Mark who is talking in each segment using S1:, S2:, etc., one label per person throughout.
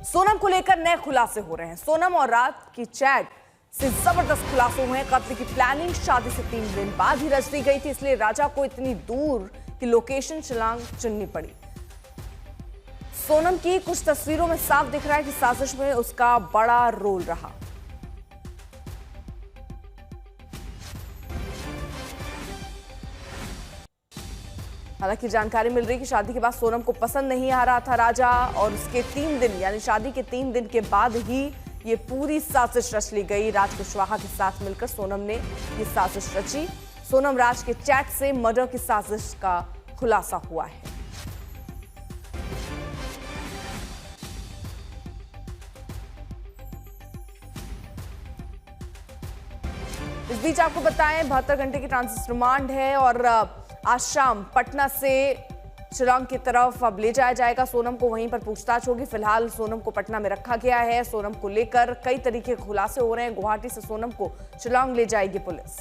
S1: सोनम को लेकर नए खुलासे हो रहे हैं। सोनम और राज की चैट से जबरदस्त खुलासे हुए हैं। कत्ल की प्लानिंग शादी से 3 दिन बाद ही रच दी गई थी, इसलिए राजा को इतनी दूर की लोकेशन शिलांग चुननी पड़ी। सोनम की कुछ तस्वीरों में साफ दिख रहा है कि साजिश में उसका बड़ा रोल रहा। हालांकि जानकारी मिल रही है कि शादी के बाद सोनम को पसंद नहीं आ रहा था राजा, और उसके 3 दिन यानी शादी के 3 दिन के बाद ही ये पूरी साजिश रच ली गई। राज कुशवाहा के साथ मिलकर सोनम ने ये साजिश रची। सोनम राज के चैट से मर्डर की साजिश का खुलासा हुआ है। इस बीच आपको बताएं 72 घंटे की ट्रांजिट रिमांड है और आज शाम पटना से शिलांग की तरफ अब ले जाया जाएगा सोनम को। वहीं पर पूछताछ होगी। फिलहाल सोनम को पटना में रखा गया है। सोनम को लेकर कई तरीके के खुलासे हो रहे हैं। गुवाहाटी से सोनम को शिलांग ले जाएगी पुलिस।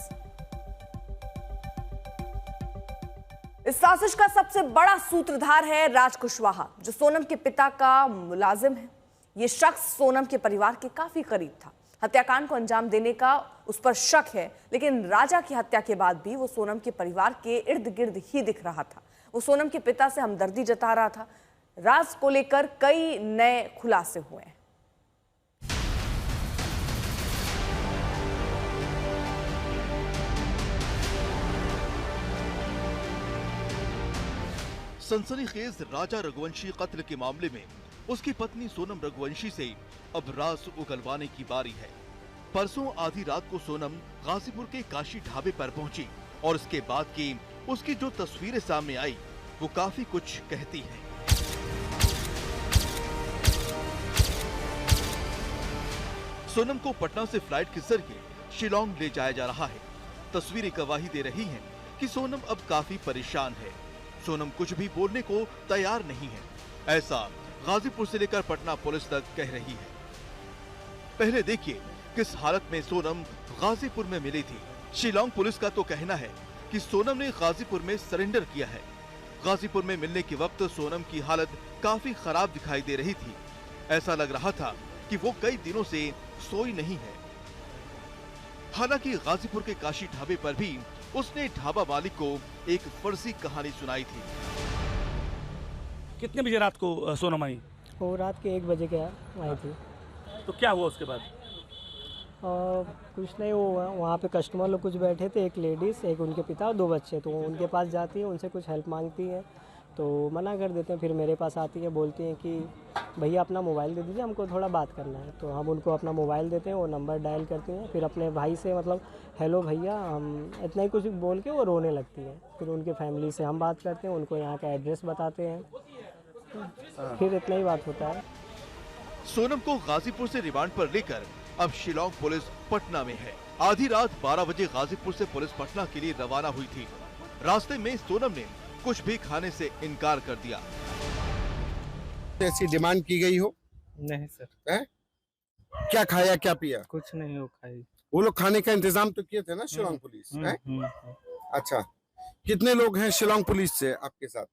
S1: इस साजिश का सबसे बड़ा सूत्रधार है राज कुशवाहा, जो सोनम के पिता का मुलाजिम है। यह शख्स सोनम के परिवार के काफी करीब था। हत्याकांड को अंजाम देने का उस पर शक है, लेकिन राजा की हत्या के बाद भी वो सोनम के परिवार के इर्द गिर्द ही दिख रहा था। वो सोनम के पिता से हमदर्दी जता रहा था। राज को लेकर कई नए खुलासे हुए हैं।
S2: सनसनीखेज राजा रघुवंशी कत्ल के मामले में उसकी पत्नी सोनम रघुवंशी से अब राज उगलवाने की बारी है। परसों आधी रात को सोनम गाजीपुर के काशी ढाबे पर पहुंची और इसके बाद की उसकी जो तस्वीरें सामने आई वो काफी कुछ कहती हैं। सोनम को पटना से फ्लाइट के जरिए शिलांग ले जाया जा रहा है। तस्वीरें गवाही दे रही हैं कि सोनम अब काफी परेशान है। सोनम कुछ भी बोलने को तैयार नहीं है, ऐसा गाजीपुर से लेकर पटना पुलिस तक कह रही है। पहले देखिए किस हालत में सोनम गाजीपुर में मिली थी। शिलांग पुलिस का तो कहना है कि सोनम ने गाजीपुर में सरेंडर किया है। गाजीपुर में मिलने के वक्त सोनम की हालत काफी खराब दिखाई दे रही थी। ऐसा लग रहा था कि वो कई दिनों से सोई नहीं है। हालांकि गाजीपुर के काशी ढाबे पर भी उसने ढाबा मालिक को एक फर्जी कहानी सुनाई थी।
S3: कितने बजे रात को सोनम आई?
S4: वो रात के 1 बजे के आई थी।
S3: तो क्या हुआ उसके बाद?
S4: कुछ नहीं, वो वहाँ पे कस्टमर लोग कुछ बैठे थे, एक लेडीज़, एक उनके पिता और 2 बच्चे। तो उनके पास जाती है, उनसे कुछ हेल्प मांगती है तो मना कर देते हैं। फिर मेरे पास आती है, बोलती हैं कि भैया अपना मोबाइल दे दीजिए, हमको थोड़ा बात करना है। तो हम उनको अपना मोबाइल देते हैं, वो नंबर डायल करती हैं। फिर अपने भाई से मतलब हेलो भैया, हम इतना ही कुछ बोल के वो रोने लगती है। फिर उनके फैमिली से हम बात करते हैं, उनको यहाँ का एड्रेस बताते हैं, फिर इतना ही बात होता है।
S2: सोनम को गाजीपुर से रिमांड पर लेकर अब शिलांग पुलिस पटना में है। आधी रात 12 बजे गाजीपुर से पुलिस पटना के लिए रवाना हुई थी। रास्ते में सोनम ने कुछ भी खाने से इनकार कर दिया।
S5: ऐसी डिमांड की गई हो?
S4: नहीं सर।
S5: है? क्या खाया क्या पिया?
S4: कुछ नहीं हो खाई।
S5: वो लोग खाने का इंतजाम तो किए थे ना शिलांग पुलिस? है? अच्छा, कितने लोग हैं शिलांग पुलिस से आपके साथ?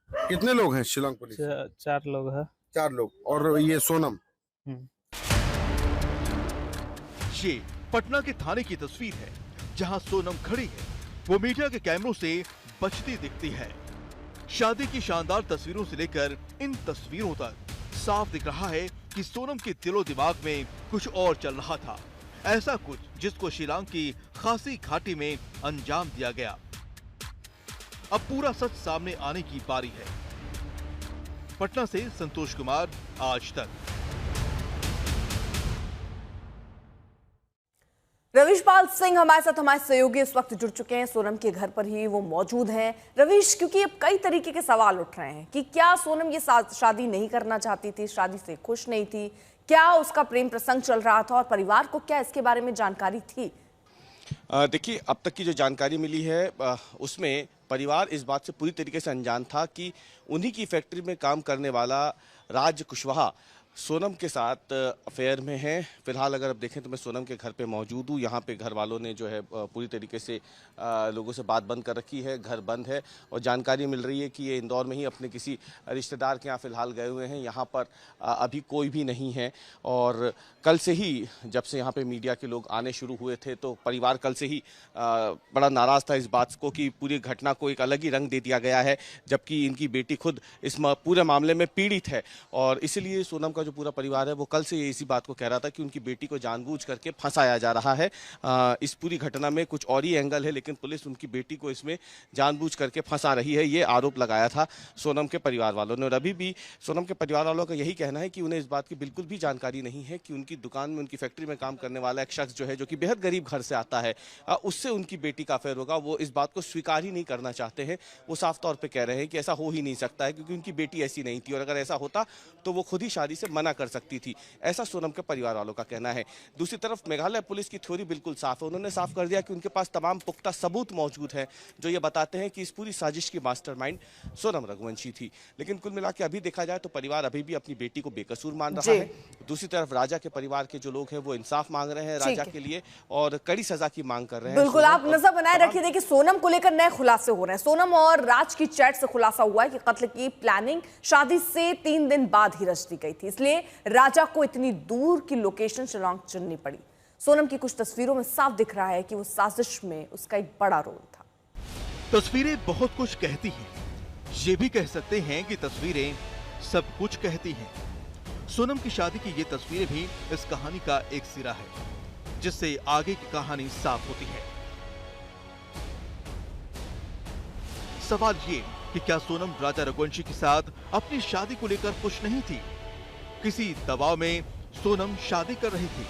S5: कितने लोग हैं शिलांग पुलिस?
S4: 4 लोग हैं।
S5: 4 लोग। और ये सोनम?
S2: ये पटना के थाने की तस्वीर है जहां सोनम खड़ी है। वो मीडिया के कैमरों से बचती दिखती है। शादी की शानदार तस्वीरों से लेकर इन तस्वीरों तक साफ दिख रहा है कि सोनम के दिलो दिमाग में कुछ और चल रहा था। ऐसा कुछ जिसको शिलांग की खासी घाटी में अंजाम दिया गया। अब पूरा सच सामने आने की बारी है। पटना से संतोष कुमार, आज तक।
S1: रवीश पाल सिंह हमारे साथ, हमारे सहयोगी इस वक्त जुड़ चुके हैं। सोनम के घर पर ही वो मौजूद हैं। रवीश, क्योंकि अब कई तरीके के सवाल उठ रहे हैं कि क्या सोनम ये शादी नहीं करना चाहती थी, शादी से खुश नहीं थी, क्या उसका प्रेम प्रसंग चल रहा था और परिवार को क्या इसके बारे में जानकारी थी?
S6: देखिए, अब तक की जो जानकारी मिली है उसमें परिवार इस बात से पूरी तरीके से अनजान था कि उन्हीं की फैक्ट्री में काम करने वाला राज कुशवाहा सोनम के साथ अफेयर में है। फिलहाल अगर अब देखें तो मैं सोनम के घर पे मौजूद हूँ। यहाँ पे घर वालों ने जो है पूरी तरीके से लोगों से बात बंद कर रखी है, घर बंद है और जानकारी मिल रही है कि ये इंदौर में ही अपने किसी रिश्तेदार के यहाँ फिलहाल गए हुए हैं। यहाँ पर अभी कोई भी नहीं है और कल से ही जब से यहाँ पे मीडिया के लोग आने शुरू हुए थे तो परिवार कल से ही बड़ा नाराज़ था इस बात को कि पूरी घटना को एक अलग ही रंग दे दिया गया है, जबकि इनकी बेटी खुद इस पूरे मामले में पीड़ित है। और इसीलिए सोनम का जो पूरा परिवार है वो कल से इसी बात को कह रहा था कि उनकी बेटी को जानबूझ करके फंसाया जा रहा है। इस पूरी घटना में कुछ और ही एंगल है, लेकिन पुलिस उनकी बेटी को इसमें जानबूझ करके फंसा रही है, ये आरोप लगाया था सोनम के परिवार वालों ने। और अभी भी सोनम के परिवार वालों का यही कहना है कि उन्हें इस बात की बिल्कुल भी जानकारी नहीं है कि उनकी दुकान में, उनकी फैक्ट्री में काम करने वाला एक शख्स जो है, जो कि बेहद गरीब घर से आता है, उससे उनकी बेटी का अफेयर होगा। वो इस बात को स्वीकार ही नहीं करना चाहते हैं। वो साफ तौर पर कह रहे हैं कि ऐसा हो ही नहीं सकता है, क्योंकि उनकी बेटी ऐसी नहीं थी और अगर ऐसा होता तो वो खुद ही शादी से मना कर सकती थी, ऐसा सोनम के परिवार वालों का कहना है। दूसरी तरफ मेघालय पुलिस की थ्योरी बिल्कुल साफ है। उन्होंने साफ कर दिया कि उनके पास तमाम पुख्ता सबूत मौजूद हैं जो ये बताते हैं कि इस पूरी साजिश की मास्टरमाइंड सोनम रघुवंशी थी। लेकिन कुल मिला के अभी देखा जाए तो परिवार अभी भी अपनी बेटी को बेकसूर मान रहा है। दूसरी तरफ राजा के परिवार के जो लोग हैं वो इंसाफ मांग रहे हैं राजा के लिए और कड़ी सजा की मांग कर रहे हैं।
S1: बिल्कुल, आप नजर बनाए रखिए। देखिए, सोनम को लेकर नए खुलासे हो रहे हैं। सोनम और राज की चैट से खुलासा हुआ है कि कत्ल की प्लानिंग शादी से 3 दिन बाद ही रच दी गई थी, इसलिए राजा को इतनी दूर की लोकेशन शिलांग चुननी पड़ी। सोनम की कुछ तस्वीरों में साफ दिख रहा है कि वो साजिश में उसका एक बड़ा रोल था।
S2: तस्वीरें बहुत कुछ कहती हैं, ये भी कह सकते हैं कि तस्वीरें सब कुछ कहती हैं। सोनम की शादी की ये तस्वीरें भी इस कहानी का एक सिरा है, जिससे आगे की कहानी साफ होती है। सवाल ये कि क्या सोनम राजा रघुवंशी के साथ अपनी शादी को लेकर खुश नहीं थी? किसी दबाव में सोनम शादी कर रही थी।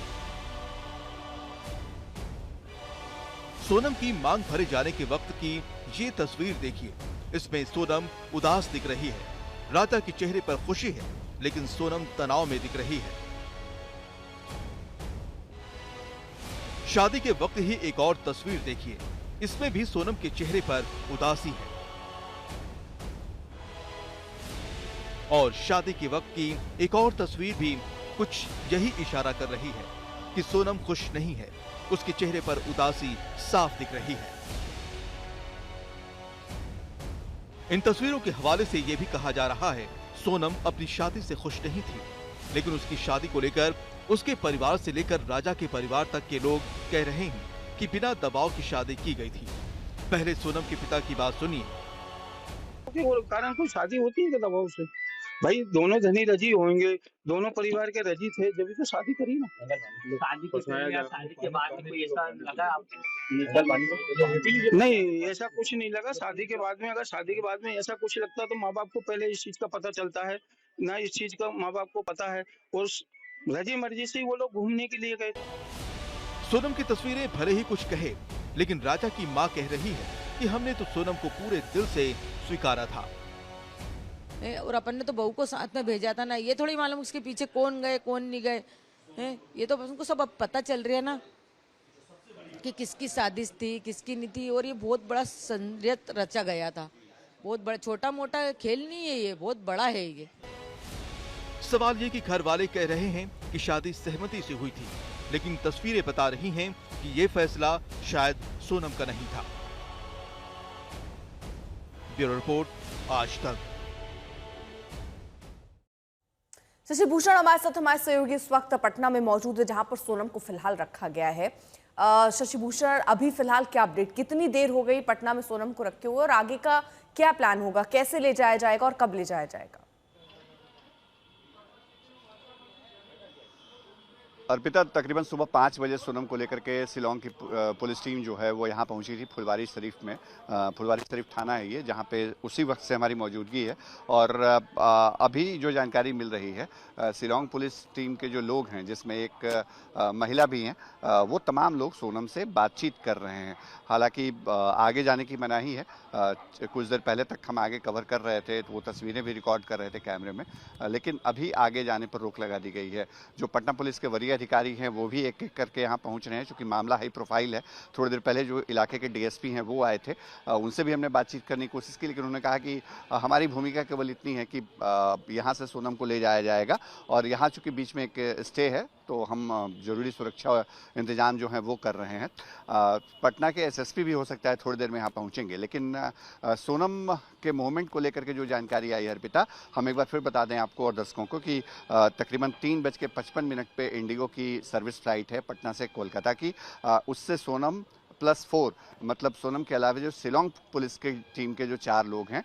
S2: सोनम की मांग भरे जाने के वक्त की ये तस्वीर देखिए। इसमें सोनम उदास दिख रही है। राजा के चेहरे पर खुशी है, लेकिन सोनम तनाव में दिख रही है। शादी के वक्त ही एक और तस्वीर देखिए। इसमें भी सोनम के चेहरे पर उदासी है और शादी के वक्त की एक और तस्वीर भी कुछ यही इशारा कर रही है कि सोनम खुश नहीं है। उसके चेहरे पर उदासी साफ दिख रही है। इन तस्वीरों के हवाले से यह भी कहा जा रहा है सोनम अपनी शादी से खुश नहीं थी, लेकिन उसकी शादी को लेकर उसके परिवार से लेकर राजा के परिवार तक के लोग कह रहे हैं कि बिना दबाव की शादी की गई थी। पहले सोनम के पिता की बात सुनिए।
S7: कारण कोई शादी होती है दबाव से? भाई दोनों धनी रजी होंगे, दोनों परिवार के रजी थे, जब भी तो शादी करी ना।
S8: शादी के बाद में कोई ऐसा लगा आपको?
S7: नहीं, ऐसा कुछ नहीं लगा। शादी के बाद में, अगर शादी के बाद में ऐसा कुछ लगता तो माँ बाप को पहले इस चीज का पता चलता है ना। इस चीज का माँ बाप को पता है और रजी मर्जी से वो लोग घूमने के लिए गए।
S2: सोनम की तस्वीरें भले ही कुछ कहे, लेकिन राजा की मां कह रही है कि हमने तो सोनम को पूरे दिल से स्वीकारा था
S9: और अपन ने तो बहू को साथ में भेजा था ना। ये थोड़ी मालूम उसके पीछे कौन गए कौन नहीं गए हैं। ये तो उनको सब अब पता चल रही है ना कि किसकी साजिश थी किसकी नहीं थी। और ये बहुत बड़ा षड्यंत्र रचा गया था। बहुत बड़ा, छोटा मोटा खेल नहीं है, ये बहुत बड़ा है। ये
S2: सवाल ये कि घर वाले कह रहे हैं कि शादी सहमति से हुई थी, लेकिन तस्वीरें बता रही हैं कि ये फैसला शायद सोनम का नहीं था। ब्यूरो रिपोर्ट, आज तक।
S1: शशि भूषण हमारे साथ, हमारे सहयोगी इस वक्त पटना में मौजूद है, जहां पर सोनम को फिलहाल रखा गया है। शशि भूषण, अभी फिलहाल क्या अपडेट, कितनी देर हो गई पटना में सोनम को रखे हुए और आगे का क्या प्लान होगा, कैसे ले जाया जाएगा और कब ले जाया जाएगा?
S10: अर्पिता, तकरीबन सुबह 5 बजे सोनम को लेकर के शिलांग की पुलिस टीम जो है वो यहाँ पहुँची थी फुलवारी शरीफ में। फुलवारी शरीफ थाना है ये, जहाँ पे उसी वक्त से हमारी मौजूदगी है। और अभी जो जानकारी मिल रही है, शिलांग पुलिस टीम के जो लोग हैं, जिसमें एक महिला भी हैं, वो तमाम लोग सोनम से बातचीत कर रहे हैं। हालांकि आगे जाने की मनाही है। कुछ देर पहले तक हम आगे कवर कर रहे थे, तो वो तस्वीरें भी रिकॉर्ड कर रहे थे कैमरे में, लेकिन अभी आगे जाने पर रोक लगा दी गई है। जो पटना पुलिस के वरीय अधिकारी हैं वो भी एक एक करके यहाँ पहुँच रहे हैं, क्योंकि मामला हाई प्रोफाइल है। थोड़ी देर पहले जो इलाके के डीएसपी हैं वो आए थे, उनसे भी हमने बातचीत करने की कोशिश की, लेकिन उन्होंने कहा कि हमारी भूमिका केवल इतनी है कि यहाँ से सोनम को ले जाया जाएगा, और यहाँ चूँकि बीच में एक स्टे है तो हम जरूरी सुरक्षा इंतजाम जो है वो कर रहे हैं। पटना के एसएसपी भी हो सकता है थोड़ी देर में यहाँ पहुँचेंगे, लेकिन सोनम के मूवमेंट को लेकर के जो जानकारी आई है अर्पिता, हम एक बार फिर बता दें आपको और दर्शकों को कि तकरीबन 3:55 पे इंडिगो की सर्विस फ्लाइट है पटना से कोलकाता की। उससे सोनम +4 मतलब सोनम के अलावा जो शिलोंग पुलिस की टीम के जो 4 लोग हैं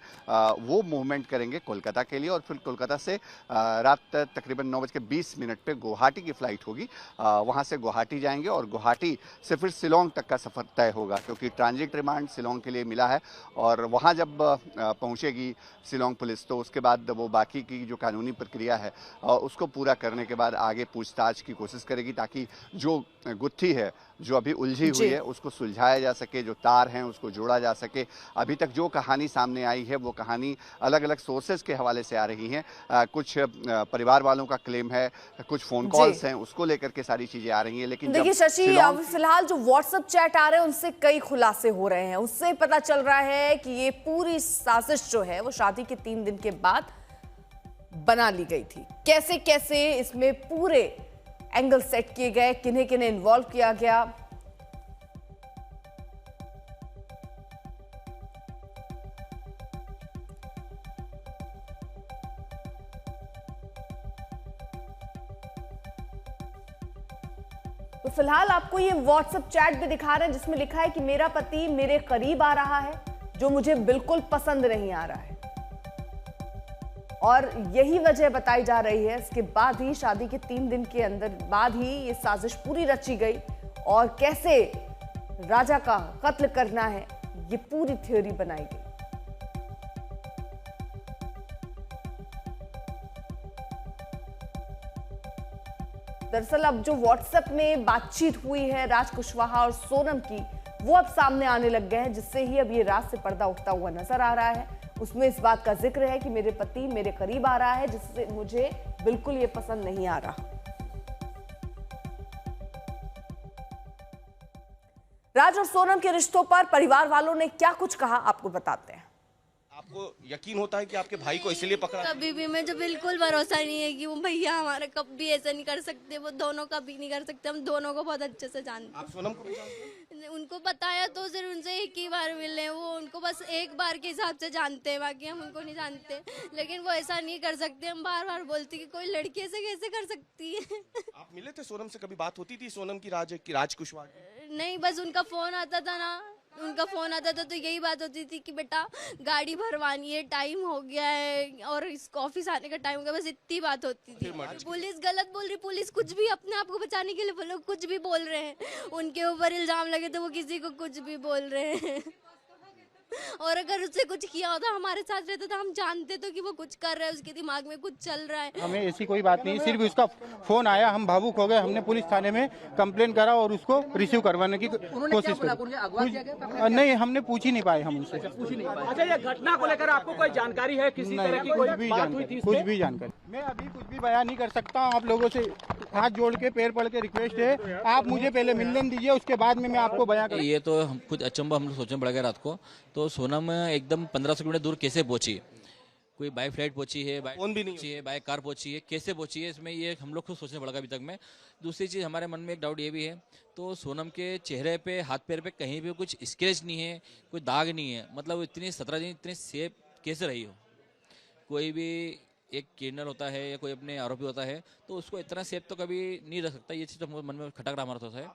S10: वो मूवमेंट करेंगे कोलकाता के लिए, और फिर कोलकाता से रात तकरीबन 9:20 पे गुवाहाटी की फ़्लाइट होगी। वहाँ से गुवाहाटी जाएंगे और गुवाहाटी से फिर शिलोंग तक का सफ़र तय होगा, क्योंकि ट्रांजिट रिमांड शिलोंग के लिए मिला है, और वहाँ जब पहुँचेगी शिलोंग पुलिस तो उसके बाद वो बाकी की जो कानूनी प्रक्रिया है उसको पूरा करने के बाद आगे पूछताछ की कोशिश करेगी, ताकि जो गुत्थी है जो अभी उलझी हुई है उसको सुलझाया जा सके, जो तार हैं उसको जोड़ा जा सके। अभी तक जो कहानी सामने आई है वो कहानी अलग अलग सोर्सेज के हवाले से आ रही हैं। कुछ परिवार वालों का क्लेम है, कुछ फोन कॉल्स हैं, उसको लेकर के सारी चीजें आ रही हैं। लेकिन
S1: देखिए शशि, अभी फिलहाल जो व्हाट्सएप चैट आ रहे हैं उनसे कई खुलासे हो रहे हैं। उससे पता चल रहा है कि ये पूरी साजिश जो है वो शादी के 3 दिन के बाद बना ली गई थी। कैसे कैसे इसमें पूरे एंगल सेट किए गए, किन्हें किन्हें इन्वॉल्व किया गया। तो फिलहाल आपको ये व्हाट्सएप चैट भी दिखा रहे हैं जिसमें लिखा है कि मेरा पति मेरे करीब आ रहा है, जो मुझे बिल्कुल पसंद नहीं आ रहा है, और यही वजह बताई जा रही है। इसके बाद ही शादी के 3 दिन के अंदर बाद ही ये साजिश पूरी रची गई, और कैसे राजा का कत्ल करना है ये पूरी थ्योरी बनाई गई। दरअसल अब जो व्हाट्सएप में बातचीत हुई है राज कुशवाहा और सोनम की, वो अब सामने आने लग गए हैं, जिससे ही अब ये राज से पर्दा उठता हुआ नजर आ रहा है। उसमें इस बात का जिक्र है कि मेरे पति मेरे करीब आ रहा है, जिससे मुझे बिल्कुल ये पसंद नहीं आ रहा। राज और सोनम के रिश्तों पर परिवार वालों ने क्या कुछ कहा, आपको बताते हैं।
S6: आपको यकीन होता है कि आपके भाई को इसलिए पकड़ा?
S11: कभी भी मुझे बिल्कुल भरोसा नहीं है कि वो भैया हमारे कभी ऐसा नहीं कर सकते, वो दोनों कभी नहीं कर सकते। हम दोनों को बहुत अच्छे से जानते हैं।
S6: आप सोनम को भी जानते हैं?
S11: उनको बताया तो सिर्फ उनसे एक ही बार मिले, वो उनको बस एक बार के हिसाब से जानते हैं, बाकी हम उनको नहीं जानते। लेकिन वो ऐसा नहीं कर सकते। हम बार बार बोलते कि कोई लड़की ऐसे कैसे कर सकती है।
S6: आप मिले थे सोनम से, कभी बात होती थी सोनम की राज कुशवाहा की?
S11: नहीं, बस उनका फोन आता था ना, उनका फोन आता था तो यही बात होती थी कि बेटा गाड़ी भरवानी है, टाइम हो गया है, और इसको ऑफिस आने का टाइम हो गया, बस इतनी बात होती थी। पुलिस गलत बोल रही, पुलिस कुछ भी अपने आप को बचाने के लिए लोग कुछ भी बोल रहे हैं। उनके ऊपर इल्जाम लगे तो वो किसी को कुछ भी बोल रहे हैं। और अगर उससे कुछ किया होता, हमारे साथ रहता तो हम जानते तो कि वो कुछ कर रहा है, उसके दिमाग में कुछ चल रहा है।
S12: हमें ऐसी कोई बात नहीं, सिर्फ उसका फोन आया, हम भावुक हो गए, हमने पुलिस थाने में कंप्लेन करा और उसको रिसीव करवाने की कोशिश की। नहीं, हमने पूछ ही नहीं पाए हम उनसे।
S3: अच्छा, ये घटना को लेकर आपको कोई जानकारी है? किसी तरह की कोई बात हुई थी?
S12: कुछ भी जानकारी मैं अभी कुछ भी बयान नहीं कर सकता हूँ। आप लोगों से हाथ जोड़ के पैर पड़ के रिक्वेस्ट है, आप मुझे पहले मिलने दीजिए, उसके बाद में मैं आपको बयान करूँ।
S13: ये तो हम कुछ अचंबा हम लोग सोचने पड़ गया रात को। तो सोनम एकदम 1500 किलोमीटर दूर कैसे पहुंची? कोई बाय फ्लाइट पहुंची है, बाय फोन भी नहीं पहुंची है, बाय कार पहुंची है, कैसे पहुंची है, इसमें ये हम लोग को सोचने पड़ेगा अभी तक में। दूसरी चीज़ हमारे मन में एक डाउट ये भी है, तो सोनम के चेहरे पे, हाथ पैर पे कहीं भी कुछ स्क्रैच नहीं है, कोई दाग नहीं है, मतलब इतनी 17 दिन इतनी सेफ कैसे रही हो? कोई भी एक क्रिमिनल होता है या कोई अपने आरोपी होता है तो उसको इतना सेफ तो कभी नहीं रख सकता। ये चीज़ मन में खटक रहा हमारा होता है।